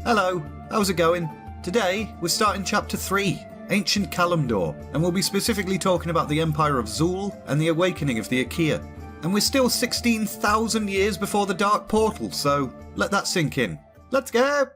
Hello, how's it going? Today, we're starting Chapter 3, Ancient Kalimdor, and we'll be specifically talking about the Empire of Zul and the awakening of the Aqir. And we're still 16,000 years before the Dark Portal, so let that sink in. Let's go!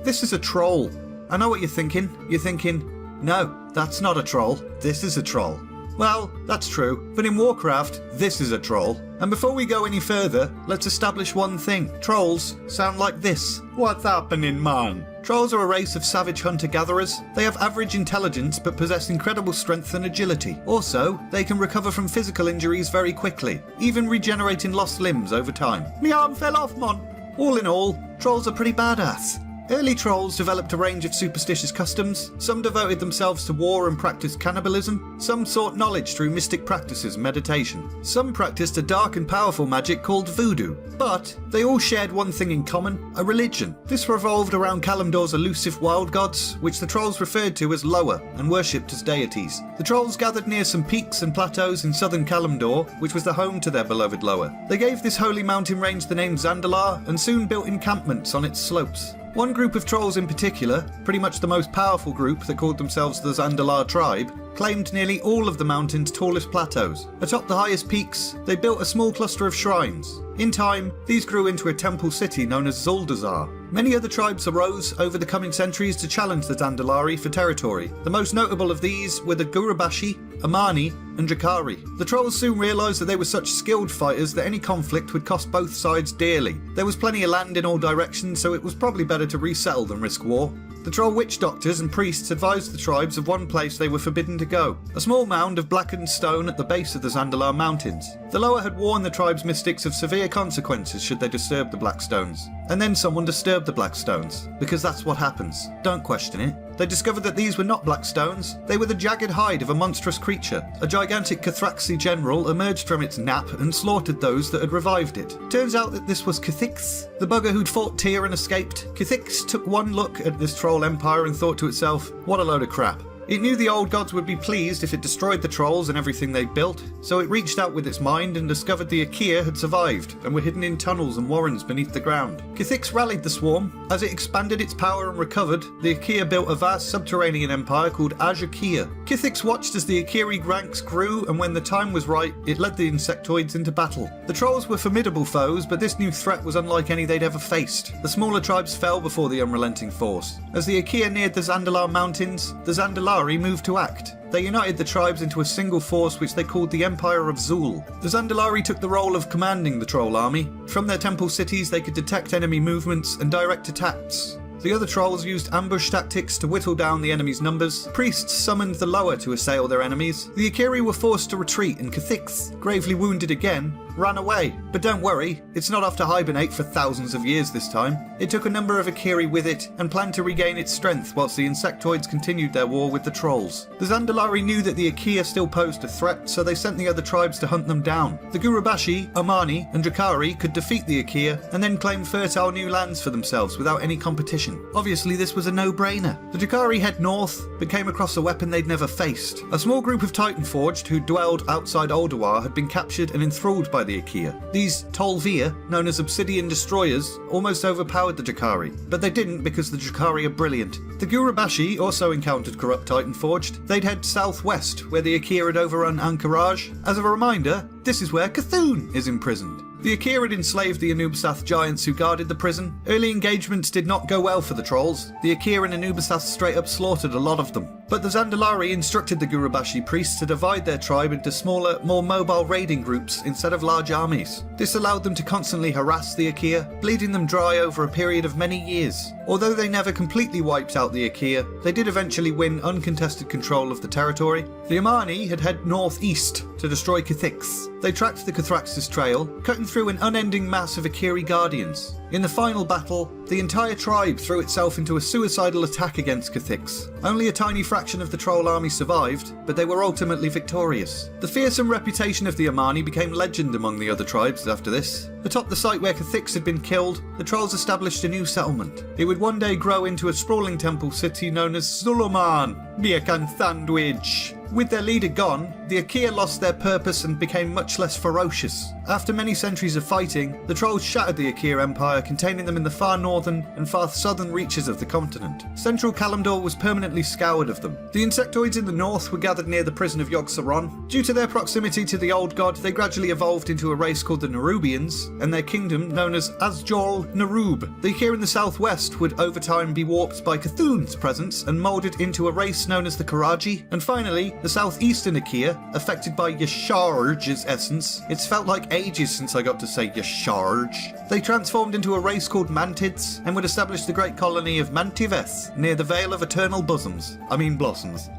This is a troll. I know what you're thinking. You're thinking, no, that's not a troll, this is a troll. Well, that's true, but in Warcraft, this is a troll. And before we go any further, let's establish one thing. Trolls sound like this. What's happening, man? Trolls are a race of savage hunter-gatherers. They have average intelligence but possess incredible strength and agility. Also, they can recover from physical injuries very quickly, even regenerating lost limbs over time. Me arm fell off, mon! All in all, trolls are pretty badass. Early trolls developed a range of superstitious customs. Some devoted themselves to war and practiced cannibalism. Some sought knowledge through mystic practices and meditation. Some practiced a dark and powerful magic called voodoo. But they all shared one thing in common, a religion. This revolved around Kalimdor's elusive wild gods, which the trolls referred to as Loa and worshipped as deities. The trolls gathered near some peaks and plateaus in southern Kalimdor, which was the home to their beloved Loa. They gave this holy mountain range the name Zandalari and soon built encampments on its slopes. One group of trolls in particular, pretty much the most powerful group that called themselves the Zandalari tribe, claimed nearly all of the mountain's tallest plateaus. Atop the highest peaks, they built a small cluster of shrines. In time, these grew into a temple city known as Zuldazar. Many other tribes arose over the coming centuries to challenge the Zandalari for territory. The most notable of these were the Gurubashi, Amani, and Drakkari. The trolls soon realised that they were such skilled fighters that any conflict would cost both sides dearly. There was plenty of land in all directions, so it was probably better to resettle than risk war. The troll witch doctors and priests advised the tribes of one place they were forbidden to go, a small mound of blackened stone at the base of the Zandalari mountains. The Loa had warned the tribe's mystics of severe consequences should they disturb the black stones. And then someone disturbed the black stones, because that's what happens. Don't question it. They discovered that these were not black stones, they were the jagged hide of a monstrous creature. A gigantic Cathraxi general emerged from its nap and slaughtered those that had revived it. Turns out that this was Kithix, the bugger who'd fought Tyr and escaped. Kithix took one look at this troll empire and thought to itself, what a load of crap. It knew the old gods would be pleased if it destroyed the trolls and everything they'd built, so it reached out with its mind and discovered the Aqir had survived and were hidden in tunnels and warrens beneath the ground. Kithix rallied the swarm. As it expanded its power and recovered, the Aqir built a vast subterranean empire called Aqir. Kithix watched as the Aqiri ranks grew, and when the time was right, it led the insectoids into battle. The trolls were formidable foes, but this new threat was unlike any they'd ever faced. The smaller tribes fell before the unrelenting force. As the Aqir neared the Zandalari mountains, the Zandalari moved to act. They united the tribes into a single force which they called the Empire of Zul. The Zandalari took the role of commanding the troll army. From their temple cities they could detect enemy movements and direct attacks. The other trolls used ambush tactics to whittle down the enemy's numbers. Priests summoned the Loa to assail their enemies. The Aqiri were forced to retreat, and Kithix, gravely wounded again, ran away. But don't worry, it's not off to hibernate for thousands of years this time. It took a number of Aqiri with it and planned to regain its strength whilst the insectoids continued their war with the trolls. The Zandalari knew that the Aqir still posed a threat, so they sent the other tribes to hunt them down. The Gurubashi, Amani, and Drakkari could defeat the Aqir and then claim fertile new lands for themselves without any competition. Obviously this was a no-brainer. The Drakkari head north, but came across a weapon they'd never faced. A small group of Titanforged who dwelled outside Ulduar had been captured and enthralled by the Aqir. These Tol'vir, known as Obsidian Destroyers, almost overpowered the Drakkari, but they didn't because the Drakkari are brilliant. The Gurubashi also encountered corrupt Titanforged. They'd head southwest, where the Aqir had overrun Anchorage. As a reminder, this is where Cthulhu is imprisoned. The Aqir had enslaved the Anubisath giants who guarded the prison. Early engagements did not go well for the trolls. The Aqir and Anubisath straight up slaughtered a lot of them. But the Zandalari instructed the Gurubashi priests to divide their tribe into smaller, more mobile raiding groups instead of large armies. This allowed them to constantly harass the Aqir, bleeding them dry over a period of many years. Although they never completely wiped out the Aqir, they did eventually win uncontested control of the territory. The Amani had headed northeast to destroy Kithix. They tracked the Cathraxis trail, cutting through an unending mass of Aqiri guardians. In the final battle, the entire tribe threw itself into a suicidal attack against Kithix. Only a tiny fraction of the troll army survived, but they were ultimately victorious. The fearsome reputation of the Amani became legend among the other tribes after this. Atop the site where Kithix had been killed, the trolls established a new settlement. It would one day grow into a sprawling temple city known as Zuluman, Bacon Sandwich. With their leader gone, the Aqir lost their purpose and became much less ferocious. After many centuries of fighting, the trolls shattered the Aqir Empire, containing them in the far northern and far southern reaches of the continent. Central Kalimdor was permanently scoured of them. The insectoids in the north were gathered near the prison of Yogg-Saron. Due to their proximity to the old god, they gradually evolved into a race called the Nerubians, and their kingdom known as Azjol Nerub. The Aqir in the southwest would over time be warped by Cthulhu's presence and moulded into a race known as the Karaji. And finally, the southeastern Aqir, affected by Yasharj's essence. It's felt like ages since I got to say Yasharj. They transformed into a race called Mantids and would establish the great colony of Mantiveth near the Vale of Eternal Blossoms.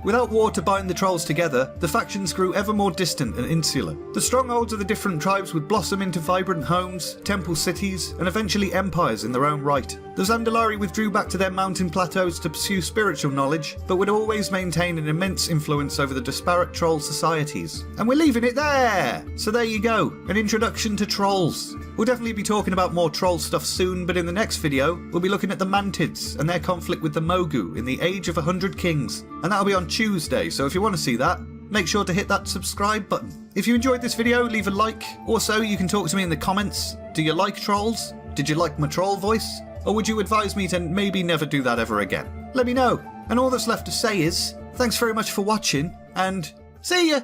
Without war to bind the trolls together, the factions grew ever more distant and insular. The strongholds of the different tribes would blossom into vibrant homes, temple cities, and eventually empires in their own right. The Zandalari withdrew back to their mountain plateaus to pursue spiritual knowledge, but would always maintain an immense influence over the disparate troll societies. And we're leaving it there! So there you go, an introduction to trolls. We'll definitely be talking about more troll stuff soon, but in the next video, we'll be looking at the Mantids and their conflict with the Mogu in the Age of 100 Kings. And that'll be on Tuesday, so if you want to see that, make sure to hit that subscribe button. If you enjoyed this video, leave a like. Also, you can talk to me in the comments. Do you like trolls? Did you like my troll voice? Or would you advise me to maybe never do that ever again? Let me know. And all that's left to say is, thanks very much for watching, and see ya!